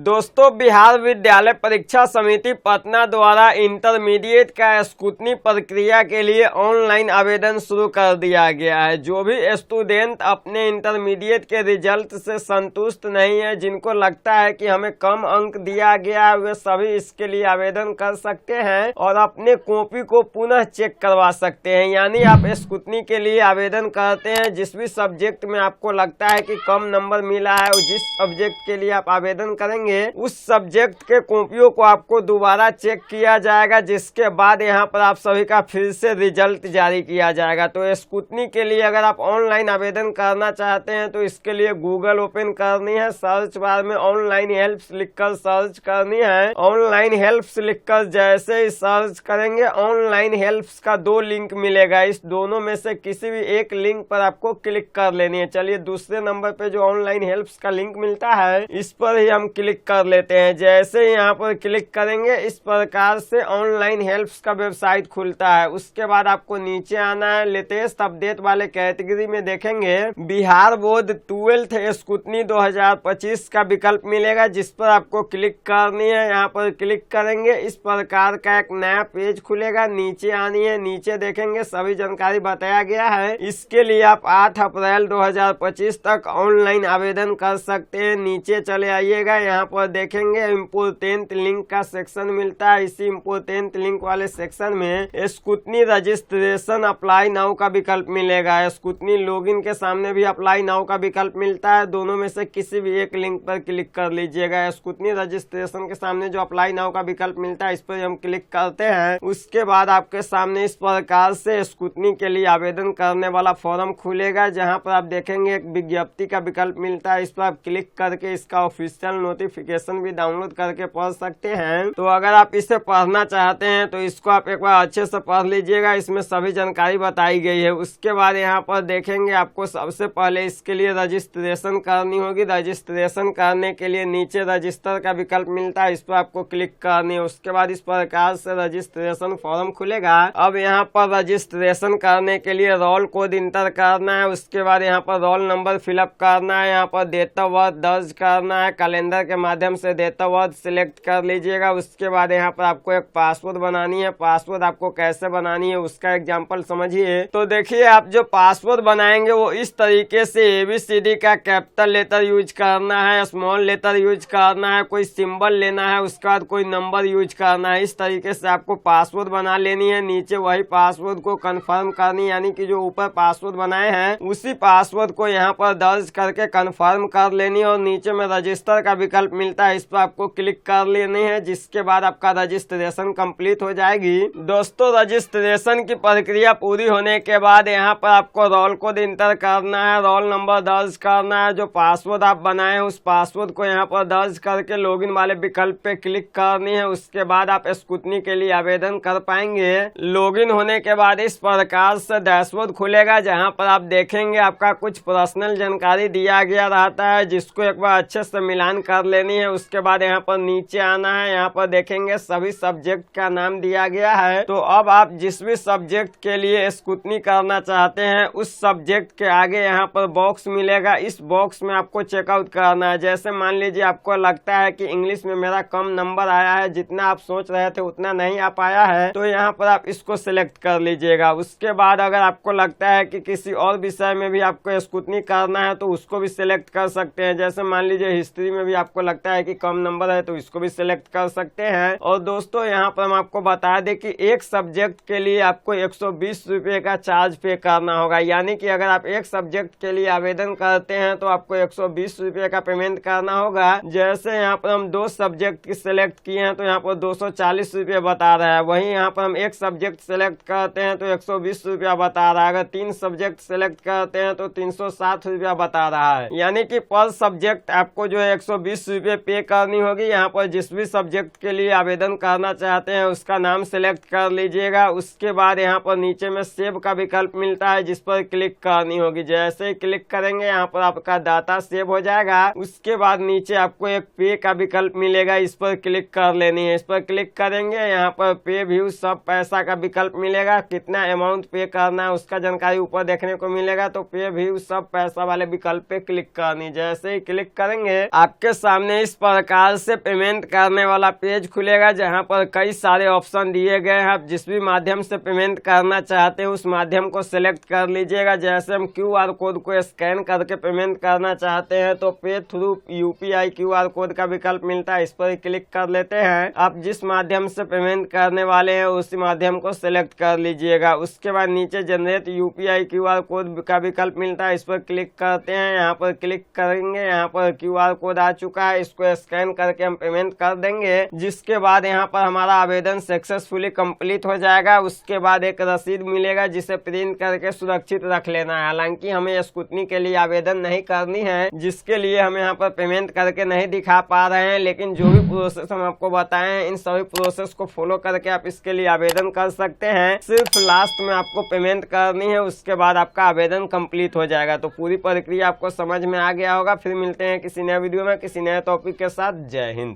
दोस्तों, बिहार विद्यालय परीक्षा समिति पटना द्वारा इंटरमीडिएट का स्क्रूटनी प्रक्रिया के लिए ऑनलाइन आवेदन शुरू कर दिया गया है। जो भी स्टूडेंट अपने इंटरमीडिएट के रिजल्ट से संतुष्ट नहीं है, जिनको लगता है कि हमें कम अंक दिया गया है, वे सभी इसके लिए आवेदन कर सकते हैं और अपने कॉपी को पुनः चेक करवा सकते हैं। यानी आप स्क्रूटनी के लिए आवेदन करते हैं, जिस भी सब्जेक्ट में आपको लगता है कि कम नंबर मिला है, जिस सब्जेक्ट के लिए आप आवेदन करेंगे उस सब्जेक्ट के कॉपियों को आपको दोबारा चेक किया जाएगा, जिसके बाद यहाँ पर आप सभी का फिर से रिजल्ट जारी किया जाएगा। तो स्क्रूटनी के लिए अगर आप ऑनलाइन आवेदन करना चाहते हैं तो इसके लिए गूगल ओपन करनी है, सर्च बार में ऑनलाइन हेल्प्स लिखकर सर्च करनी है। ऑनलाइन हेल्प्स लिखकर जैसे ही सर्च करेंगे, ऑनलाइन हेल्प्स का 2 लिंक मिलेगा। इस दोनों में से किसी भी एक लिंक पर आपको क्लिक कर लेनी है। चलिए, दूसरे नंबर पे जो ऑनलाइन हेल्प्स का लिंक मिलता है, इस पर ही हम क्लिक कर लेते हैं। जैसे यहाँ पर क्लिक करेंगे, इस प्रकार से ऑनलाइन हेल्प्स का वेबसाइट खुलता है। उसके बाद आपको नीचे आना है। लेटेस्ट अपडेट वाले कैटेगरी में देखेंगे बिहार बोर्ड 12th स्क्रूटनी 2025 का विकल्प मिलेगा, जिस पर आपको क्लिक करनी है। यहाँ पर क्लिक करेंगे, इस प्रकार का एक नया पेज खुलेगा। नीचे आनी है, नीचे देखेंगे सभी जानकारी बताया गया है। इसके लिए आप 8 अप्रैल 2025 तक ऑनलाइन आवेदन कर सकते हैं। नीचे चले आइएगा, यहाँ पर देखेंगे इम्पोर्टेंट लिंक का सेक्शन मिलता है। इसी इम्पोर्टेंट लिंक वाले सेक्शन में स्क्रूटनी रजिस्ट्रेशन अप्लाई नाउ का विकल्प मिलेगा। स्क्रूटनी लॉगिन के सामने भी अप्लाई नाउ का विकल्प मिलता है। दोनों में से किसी भी एक लिंक पर क्लिक कर लीजिएगा। स्क्रूटनी रजिस्ट्रेशन के सामने जो अप्लाई नाउ का विकल्प मिलता है, इस पर हम क्लिक करते हैं। उसके बाद आपके सामने इस प्रकार से स्क्रूटनी के लिए आवेदन करने वाला फॉर्म खुलेगा, जहाँ पर आप देखेंगे एक विज्ञप्ति का विकल्प मिलता है। इस पर आप क्लिक करके इसका ऑफिशियल नोटिफिकेशन भी डाउनलोड करके पढ़ सकते हैं। तो अगर आप इसे पढ़ना चाहते हैं तो इसको आप एक बार अच्छे से पढ़ लीजिएगा। इसमें सभी जानकारी बताई गई है। उसके बाद यहाँ पर देखेंगे आपको सबसे पहले इसके लिए रजिस्ट्रेशन करनी होगी। रजिस्ट्रेशन करने के लिए नीचे रजिस्टर का विकल्प मिलता है, इस पर आपको क्लिक करनी है। उसके बाद इस प्रकार से रजिस्ट्रेशन फॉर्म खुलेगा। अब यहाँ पर रजिस्ट्रेशन करने के लिए रोल कोड इंटर करना है। उसके बाद यहाँ पर रोल नंबर फिलअप करना है। यहाँ पर डेट ऑफ बर्थ दर्ज करना है। कैलेंडर के माध्यम से डेट ऑफ बर्थ सिलेक्ट कर लीजिएगा। उसके बाद यहाँ पर आपको एक पासवर्ड बनानी है। पासवर्ड आपको कैसे बनानी है उसका एग्जांपल समझिए। तो देखिए, आप जो पासवर्ड बनाएंगे वो इस तरीके से ABCD का कैपिटल लेटर यूज करना है, स्मॉल लेटर यूज करना है, कोई सिंबल लेना है, उसके बाद कोई नंबर यूज करना है। इस तरीके से आपको पासवर्ड बना लेनी है। नीचे वही पासवर्ड को कंफर्म करनी, यानी कि जो ऊपर पासवर्ड बनाए हैं उसी पासवर्ड को यहाँ पर दर्ज करके कंफर्म कर लेनी। और नीचे में रजिस्टर का विकल्प मिलता है, इस पर आपको क्लिक कर लेनी है, जिसके बाद आपका रजिस्ट्रेशन कंप्लीट हो जाएगी। दोस्तों, रजिस्ट्रेशन की प्रक्रिया पूरी होने के बाद यहाँ पर आपको रोल कोड इंटर करना है, रोल नंबर दर्ज करना है। जो पासवर्ड आप बनाए हैं उस पासवर्ड को यहाँ पर दर्ज करके लॉगिन वाले विकल्प पे क्लिक करनी है। उसके बाद आप स्क्रूटनी के लिए आवेदन कर पाएंगे। लॉगिन होने के बाद इस प्रकार से डैशबोर्ड खुलेगा, जहाँ पर आप देखेंगे आपका कुछ पर्सनल जानकारी दिया गया रहता है, जिसको एक बार अच्छे से मिलान कर लेनी है। उसके बाद यहाँ पर नीचे आना है। यहाँ पर देखेंगे सभी सब्जेक्ट का नाम दिया गया है। तो अब आप जिस भी सब्जेक्ट के लिए स्क्रूटनी करना चाहते हैं उस सब्जेक्ट के आगे यहाँ पर बॉक्स मिलेगा। इस बॉक्स में आपको चेकआउट करना है। जैसे मान लीजिए आपको लगता है कि इंग्लिश में मेरा कम नंबर आया है, जितना आप सोच रहे थे उतना नहीं आ पाया है, तो यहाँ पर आप इसको सिलेक्ट कर लीजिएगा। उसके बाद अगर आपको लगता है कि किसी और विषय में भी आपको स्क्रूटनी करना है तो उसको भी सिलेक्ट कर सकते हैं। जैसे मान लीजिए हिस्ट्री में भी आपको लगता है कि कम नंबर है तो इसको भी सिलेक्ट कर सकते हैं। और दोस्तों, यहाँ पर हम आपको बता दें कि एक सब्जेक्ट के लिए आपको 120 रुपये का चार्ज पे करना होगा। यानी कि अगर आप एक सब्जेक्ट के लिए आवेदन करते हैं तो आपको 120 रुपये का पेमेंट करना होगा। जैसे यहाँ पर हम 2 सब्जेक्ट की सिलेक्ट किए हैं तो यहाँ पर 240 रुपये बता रहा है। वहीं यहाँ पर हम एक सब्जेक्ट सिलेक्ट करते हैं तो 120 रुपया बता रहा है। अगर 3 सब्जेक्ट सिलेक्ट करते हैं तो 360 रुपया बता रहा है। यानी कि पर सब्जेक्ट आपको जो है 120 रुपये पे करनी होगी। यहाँ पर जिस भी सब्जेक्ट के लिए आवेदन करना चाहते हैं उसका नाम सिलेक्ट कर लीजिएगा। उसके बाद यहाँ पर नीचे में सेव का विकल्प मिलता है, जिस पर क्लिक करनी होगी। जैसे ही क्लिक करेंगे यहाँ पर आपका डाटा सेव हो जाएगा। उसके बाद नीचे आपको एक पे का विकल्प मिलेगा, इस पर क्लिक कर लेनी है। इस पर क्लिक करेंगे, यहाँ पर पे व्यू सब पैसा का विकल्प मिलेगा। कितना अमाउंट पे करना है उसका जानकारी ऊपर देखने को मिलेगा। तो पे व्यू सब पैसा वाले विकल्प पे क्लिक करनी। जैसे ही क्लिक करेंगे आपके सामने सामने इस प्रकार से पेमेंट करने वाला पेज खुलेगा, जहां पर कई सारे ऑप्शन दिए गए हैं। आप जिस भी माध्यम से पेमेंट करना चाहते हैं उस माध्यम को सिलेक्ट कर लीजिएगा। जैसे हम QR कोड को स्कैन करके पेमेंट करना चाहते हैं तो पे थ्रू UPI QR कोड का विकल्प मिलता है, इस पर क्लिक कर लेते हैं। आप जिस माध्यम से पेमेंट करने वाले हैं उसी माध्यम को सिलेक्ट कर लीजिएगा। उसके बाद नीचे जनरेट UPI QR कोड का विकल्प मिलता है, इस पर क्लिक करते हैं। यहाँ पर क्लिक करेंगे, यहाँ पर QR कोड आ चुका है, इसको स्कैन करके हम पेमेंट कर देंगे। जिसके बाद यहाँ पर हमारा आवेदन सक्सेसफुली कंप्लीट हो जाएगा। उसके बाद एक रसीद मिलेगा जिसे प्रिंट करके सुरक्षित रख लेना है। हालांकि हमें स्कूटनी के लिए आवेदन नहीं करनी है, जिसके लिए हम यहाँ पर पेमेंट करके नहीं दिखा पा रहे हैं, लेकिन जो भी प्रोसेस हम आपको बताए हैं इन सभी प्रोसेस को फॉलो करके आप इसके लिए आवेदन कर सकते हैं। सिर्फ लास्ट में आपको पेमेंट करनी है, उसके बाद आपका आवेदन कंप्लीट हो जाएगा। तो पूरी प्रक्रिया आपको समझ में आ गया होगा। फिर मिलते हैं किसी नए वीडियो में किसी नए टॉपिक के साथ। जय हिंद।